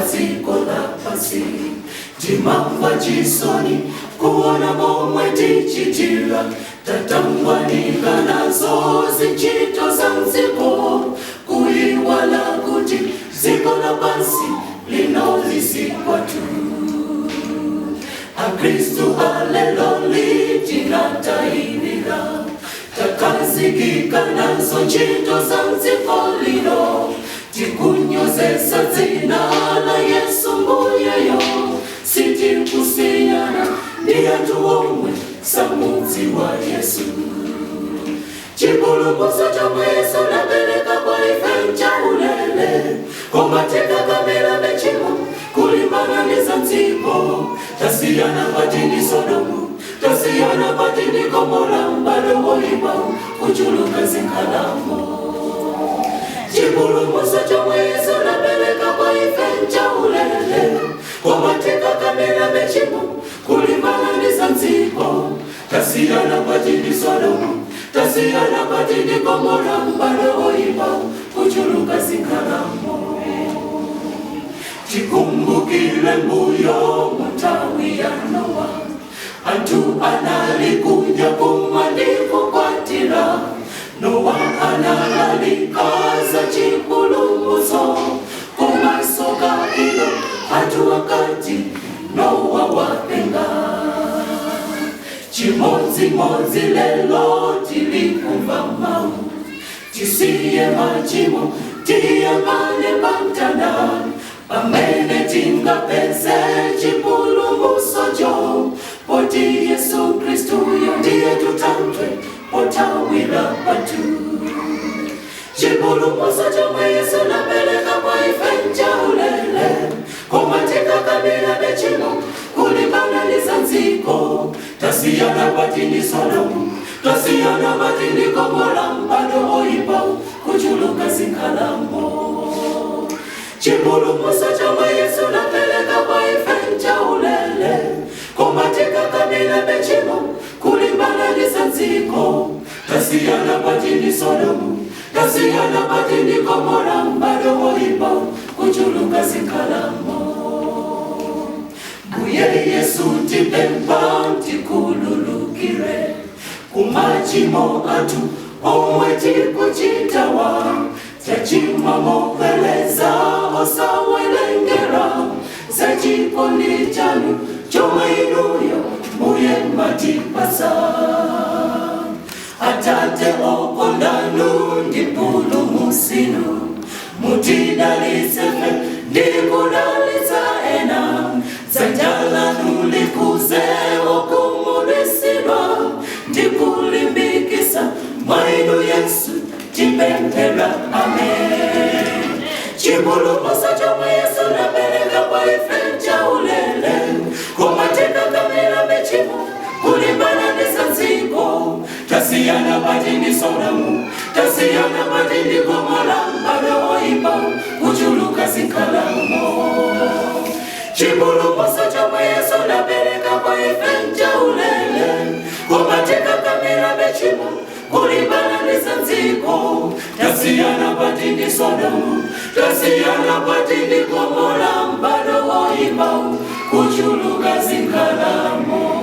paziko la pasi. Timamva chisoni kuona momwe tichitira, tatangwanika nazo zinchito za mziko, kuiwala kuti ziko la pasi linolisikwa tu. Akristu aleloli tinatahirira, takazikika nazo ncito za mziko lino, tikunyozesa dzina la Yesu mbuyeyo, sitikusiyana ndi anthu omwe samudzi wa Yesu. Chipulumutso chomwe Yesu napereka kwa ife chaulere, koma tikakamira mechimo kulimbana ndi za mdziko. Tasiyana pati ndi Sodomu, tasiyana pati ndi Gomora, m'bado woyipa kuchuluka zinkhalamo. Chipulumutso chomwe Yesu napereka kwa ife chaulere, koma tikakamira mechimo kulimbana ndi za mdziko. Tasiyana pati ndi Sodomu, tasiyana pati ndi Gomora, m'bado woyipa kuchuluka zinkhalamo. Tikumbukire mbuyo mutawi ya Nowa, anthu analikuja kumandikukwatira. Nowa analalikaza chipulumutso kumasoka ilo, anthu wakati Nowa wapenga. Chimodzimodzi lelo tilikumva mau, tisiye machimo tiyang'ane pamtanda, pamene tingapeze chipulumutso cho, poti Yesu Kristu ndiye tutantwe potawira patu. Chipulumutso chomwe Yesu napereka kwa ife chaulere, koma tikakamira mechimo kulimbana ndi za mdziko. Tasiyana pati ndi Sodomu, tasiyana pati ndi Gomora, m'bado woyipa kuchuluka zinkhalamo. Chipulumutso chomwe Yesu napereka kwa ife chaulere, koma tikakamira mechimo kulimbana ndi za mdziko. Tasiyana pati ndi Sodomu, tasiyana pati ndi Gomora, m'bado woyipa kuchuluka zinkhalamo. Mbuye Yesu tipempha tikhululukire, kumachimo athu omwe tikuchitawa, tachimwa mopheleza osawerengera, zachikondi chanu chomwe inuyo mbuye matipasa. Atate okondanu ndi mpulumutsinu, mutidalitse ndi kudalitsa ena, dzanja lanu likuze okhumudwitsidwa ndi kulimbikitsa mwa inu Yesu tipemphera, amen. Chipulumutso chomwe Yesu napereka kwa ife chaulere, koma tikakamira mechimo kulimbana ndi za mdziko. Tasiyana pati ndi Sodomu, tasiyana pati ndi Gomora, m'bado woyipa kuchuluka zinkhalamo. Chipulumutso chomwe Yesu napereka kwa ife chaulere, koma tikakamira mechimo kulimbana ndi za mdziko. Tasiyana pati ndi Sodomu, tasiyana pati ndi Gomora, m'bado woyipa kuchuluka zinkhalamo.